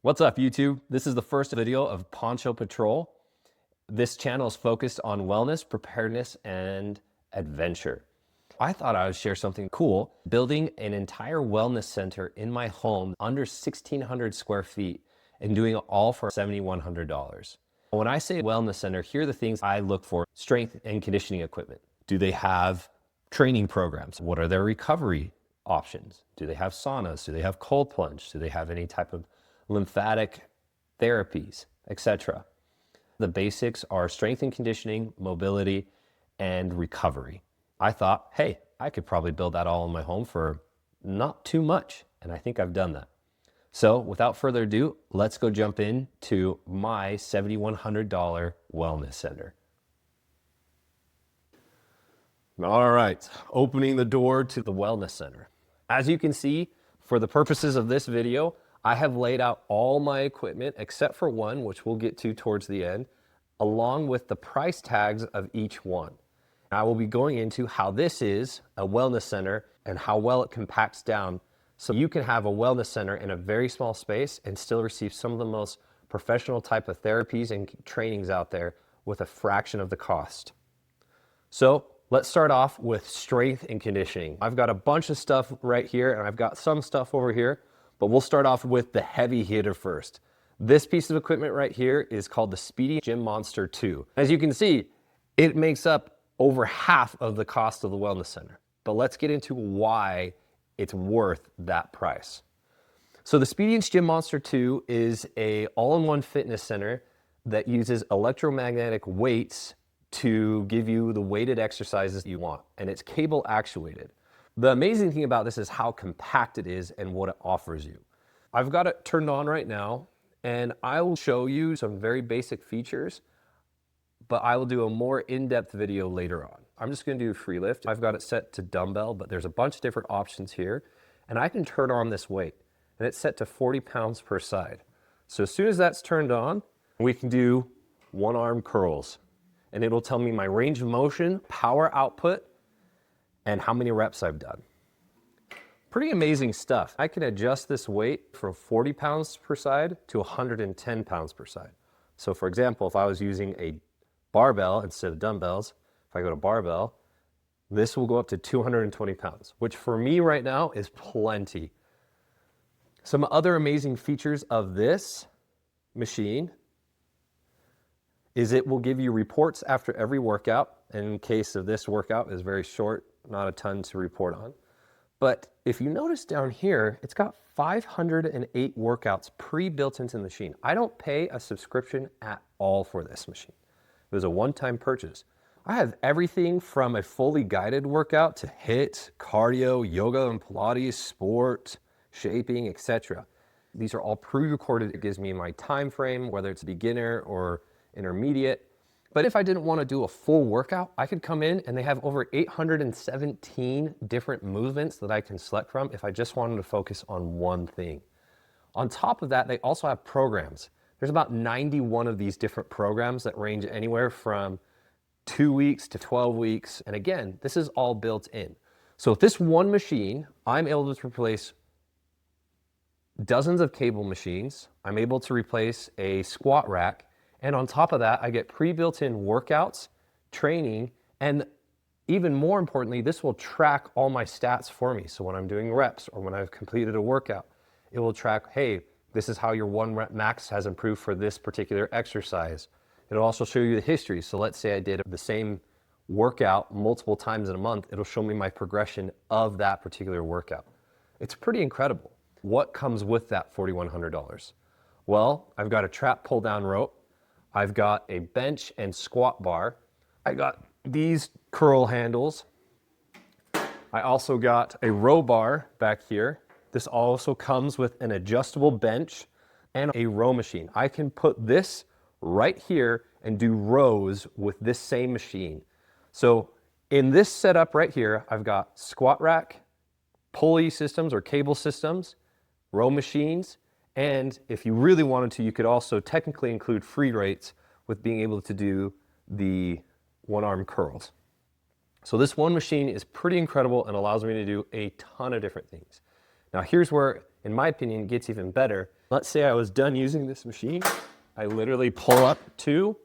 What's up, YouTube? This is the first video of Poncho Patrol. This channel is focused on wellness, preparedness, and adventure. I thought I would share something cool, building an entire wellness center in my home under 1,600 square feet and doing it all for $7,100. When I say wellness center, here are the things I look for: strength and conditioning equipment. Do they have training programs? What are their recovery options? Do they have saunas? Do they have cold plunge? Do they have any type of lymphatic therapies, etc.? The basics are strength and conditioning, mobility, and recovery. I thought, hey, I could probably build that all in my home for not too much, and I think I've done that. So without further ado, let's go jump into my $7,100 wellness center. All right, opening the door to the wellness center. As you can see, for the purposes of this video, I have laid out all my equipment except for one, which we'll get to towards the end, along with the price tags of each one. I will be going into how this is a wellness center and how well it compacts down so you can have a wellness center in a very small space and still receive some of the most professional type of therapies and trainings out there with a fraction of the cost. So let's start off with strength and conditioning. I've got a bunch of stuff right here and I've got some stuff over here, but we'll start off with the heavy hitter first. This piece of equipment right here is called the Speedy Gym Monster 2. As you can see, it makes up over half of the cost of the wellness center. But let's get into why it's worth that price. So the Speedy Gym Monster 2 is a all-in-one fitness center that uses electromagnetic weights to give you the weighted exercises you want, and it's cable actuated. The amazing thing about this is how compact it is and what it offers you. I've got it turned on right now, and I will show you some very basic features, but I will do a more in-depth video later on. I'm just gonna do free lift. I've got it set to dumbbell, but there's a bunch of different options here, and I can turn on this weight, and it's set to 40 pounds per side. So as soon as that's turned on, we can do one arm curls, and it'll tell me my range of motion, power output, and how many reps I've done. Pretty amazing stuff. I can adjust this weight from 40 pounds per side to 110 pounds per side. So for example, if I was using a barbell instead of dumbbells, if I go to barbell, this will go up to 220 pounds, which for me right now is plenty. Some other amazing features of this machine is it will give you reports after every workout. In case of this workout is very short, not a ton to report on. But if you notice down here, it's got 508 workouts pre-built into the machine. I don't pay a subscription at all for this machine. It was a one-time purchase. I have everything from a fully guided workout to HIIT, cardio, yoga and Pilates, sport, shaping, etc. These are all pre-recorded. It gives me my time frame, whether it's beginner or intermediate. But if I didn't want to do a full workout, I could come in and they have over 817 different movements that I can select from if I just wanted to focus on one thing. On top of that, they also have programs. There's about 91 of these different programs that range anywhere from 2 weeks to 12 weeks. And again, this is all built in. So with this one machine, I'm able to replace dozens of cable machines. I'm able to replace a squat rack. And on top of that, I get pre-built in workouts, training, and even more importantly, this will track all my stats for me. So when I'm doing reps or when I've completed a workout, it will track, hey, this is how your 1 rep max has improved for this particular exercise. It'll also show you the history. So let's say I did the same workout multiple times in a month, it'll show me my progression of that particular workout. It's pretty incredible. What comes with that $4,100? Well, I've got a trap pull down rope. I've got a bench and squat bar. I got these curl handles. I also got a row bar back here. This also comes with an adjustable bench and a row machine. I can put this right here and do rows with this same machine. So in this setup right here, I've got squat rack, pulley systems or cable systems, row machines, and if you really wanted to, you could also technically include free weights with being able to do the one-arm curls. So this one machine is pretty incredible and allows me to do a ton of different things. Now here's where, in my opinion, it gets even better, Let's say I was done using this machine. I literally pull up two,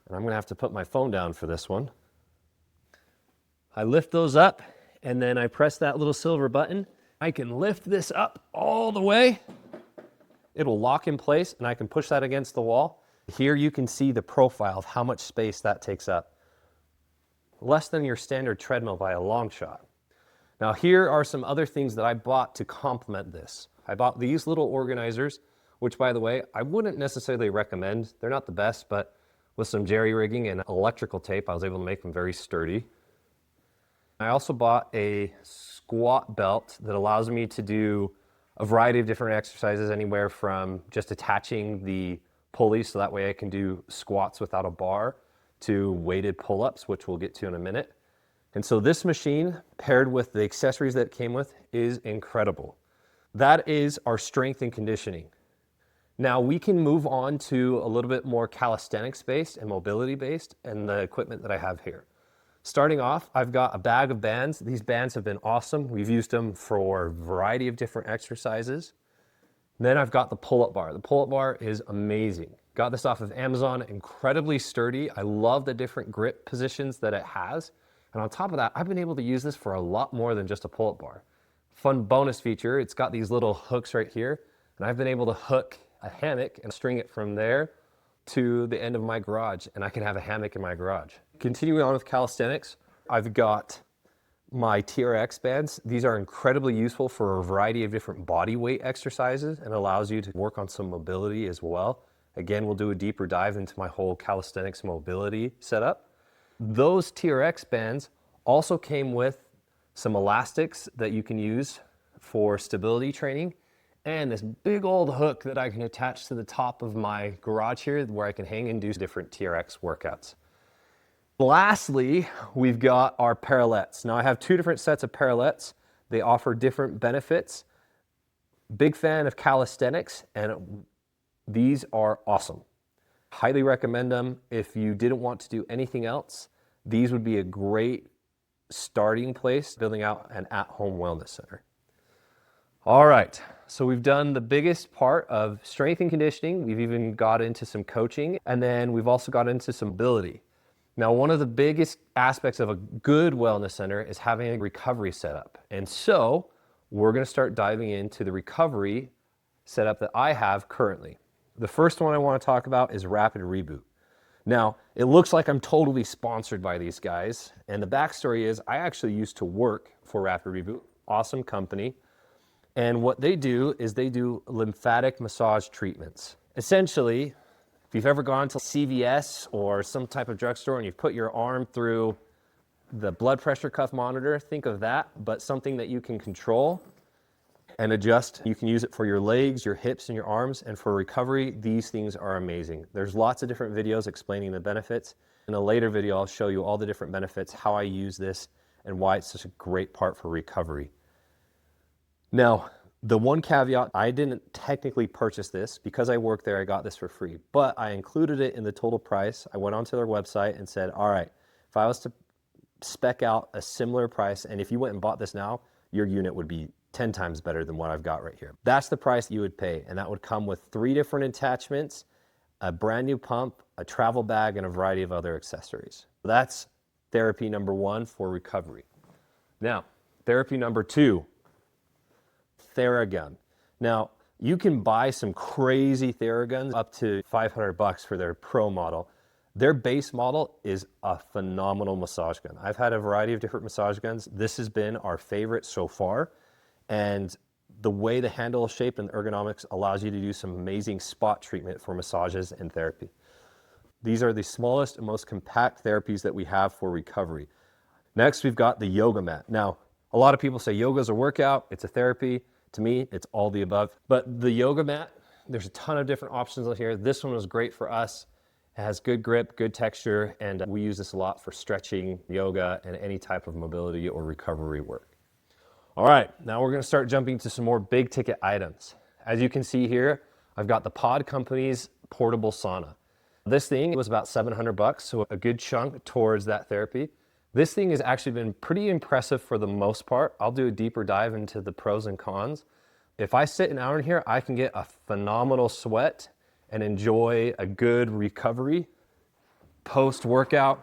and I'm gonna have to put my phone down for this one. I lift those up, and then I press that little silver button. I can lift this up all the way. It'll lock in place, and I can push that against the wall. Here you can see the profile of how much space that takes up. Less than your standard treadmill by a long shot. Now here are some other things that I bought to complement this. I bought these little organizers, which by the way, I wouldn't necessarily recommend. They're not the best, but with some jerry rigging and electrical tape, I was able to make them very sturdy. I also bought a squat belt that allows me to do a variety of different exercises, anywhere from just attaching the pulley so that way I can do squats without a bar to weighted pull-ups, which we'll get to in a minute. And so this machine, paired with the accessories that it came with, is incredible. That is our strength and conditioning. Now we can move on to a little bit more calisthenics based and mobility based and the equipment that I have here. Starting off, I've got a bag of bands. These bands have been awesome. We've used them for a variety of different exercises. Then I've got the pull-up bar. The pull-up bar is amazing. Got this off of Amazon, incredibly sturdy. I love the different grip positions that it has. And on top of that, I've been able to use this for a lot more than just a pull-up bar. Fun bonus feature, it's got these little hooks right here, and I've been able to hook a hammock and string it from there to the end of my garage, and I can have a hammock in my garage. Continuing on with calisthenics, I've got my TRX bands. These are incredibly useful for a variety of different body weight exercises and allows you to work on some mobility as well. Again, we'll do a deeper dive into my whole calisthenics mobility setup. Those TRX bands also came with some elastics that you can use for stability training and this big old hook that I can attach to the top of my garage here where I can hang and do different TRX workouts. Lastly, we've got our parallettes. Now I have two different sets of parallettes. They offer different benefits. Big fan of calisthenics, and these are awesome. Highly recommend them. If you didn't want to do anything else, these would be a great starting place building out an at-home wellness center. All right, so we've done the biggest part of strength and conditioning. We've even got into some coaching, and then we've also got into some mobility. Now, one of the biggest aspects of a good wellness center is having a recovery setup. And so we're gonna start diving into the recovery setup that I have currently. The first one I wanna talk about is Rapid Reboot. Now, it looks like I'm totally sponsored by these guys. And the backstory is I actually used to work for Rapid Reboot, awesome company. And what they do is they do lymphatic massage treatments. Essentially, if you've ever gone to CVS or some type of drugstore and you've put your arm through the blood pressure cuff monitor, think of that, but something that you can control and adjust. You can use it for your legs, your hips, and your arms. And for recovery, these things are amazing. There's lots of different videos explaining the benefits. In a later video, I'll show you all the different benefits, how I use this, and why it's such a great part for recovery. Now, the one caveat, I didn't technically purchase this. Because I work there, I got this for free, but I included it in the total price. I went onto their website and said, all right, if I was to spec out a similar price, and if you went and bought this now, your unit would be 10 times better than what I've got right here. That's the price you would pay, and that would come with 3 different attachments, a brand new pump, a travel bag, and a variety of other accessories. That's therapy number 1 for recovery. Now, therapy number 2, Theragun. Now, you can buy some crazy Theraguns up to $500 for their pro model. Their base model is a phenomenal massage gun. I've had a variety of different massage guns. This has been our favorite so far. And the way the handle is shaped and the ergonomics allows you to do some amazing spot treatment for massages and therapy. These are the smallest and most compact therapies that we have for recovery. Next, we've got the yoga mat. Now, a lot of people say yoga is a workout, it's a therapy. To me, it's all the above. But the yoga mat, there's a ton of different options on here. This one was great for us. It has good grip, good texture, and we use this a lot for stretching, yoga, and any type of mobility or recovery work. All right, now we're gonna start jumping to some more big ticket items. As you can see here, I've got the Pod Company's portable sauna. This thing was about $700, so a good chunk towards that therapy. This thing has actually been pretty impressive for the most part. I'll do a deeper dive into the pros and cons. If I sit an hour in here, I can get a phenomenal sweat and enjoy a good recovery post-workout.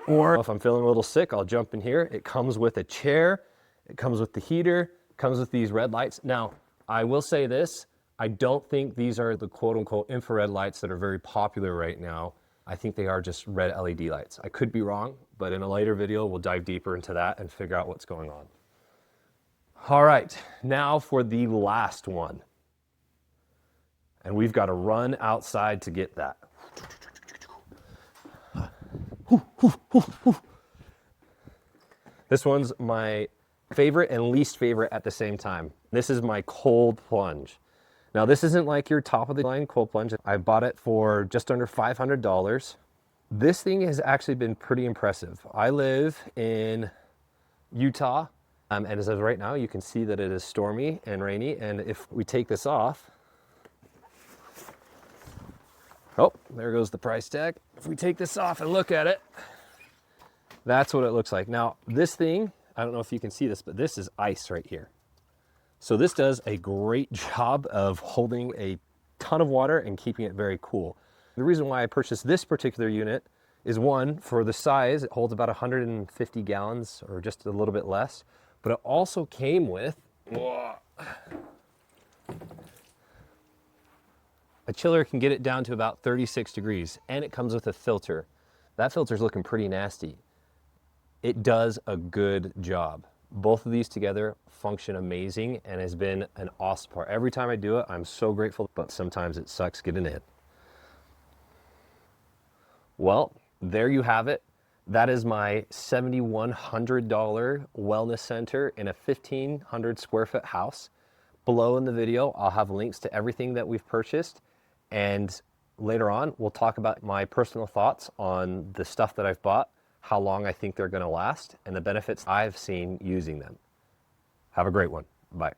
Or if I'm feeling a little sick, I'll jump in here. It comes with a chair, it comes with the heater, it comes with these red lights. Now, I will say this, I don't think these are the quote unquote infrared lights that are very popular right now. I think they are just red LED lights. I could be wrong, but in a later video, we'll dive deeper into that and figure out what's going on. All right, now for the last one. And we've got to run outside to get that. This one's my favorite and least favorite at the same time. This is my cold plunge. Now this isn't like your top of the line cold plunge. I bought it for just under $500. This thing has actually been pretty impressive. I live in Utah, and as of right now, you can see that it is stormy and rainy. And if we take this off, oh, there goes the price tag. If we take this off and look at it, that's what it looks like. Now, this thing, I don't know if you can see this, but this is ice right here. So this does a great job of holding a ton of water and keeping it very cool. The reason why I purchased this particular unit is, one, for the size, it holds about 150 gallons or just a little bit less, but it also came with a chiller. Can get it down to about 36 degrees, and it comes with a filter. That filter's looking pretty nasty. It does a good job. Both of these together function amazing and has been an awesome part. Every time I do it, I'm so grateful, but sometimes it sucks getting in. Well, there you have it. That is my $7,100 wellness center in a 1,500 square foot house. Below in the video, I'll have links to everything that we've purchased. And later on, we'll talk about my personal thoughts on the stuff that I've bought, how long I think they're gonna last, and the benefits I've seen using them. Have a great one. Bye.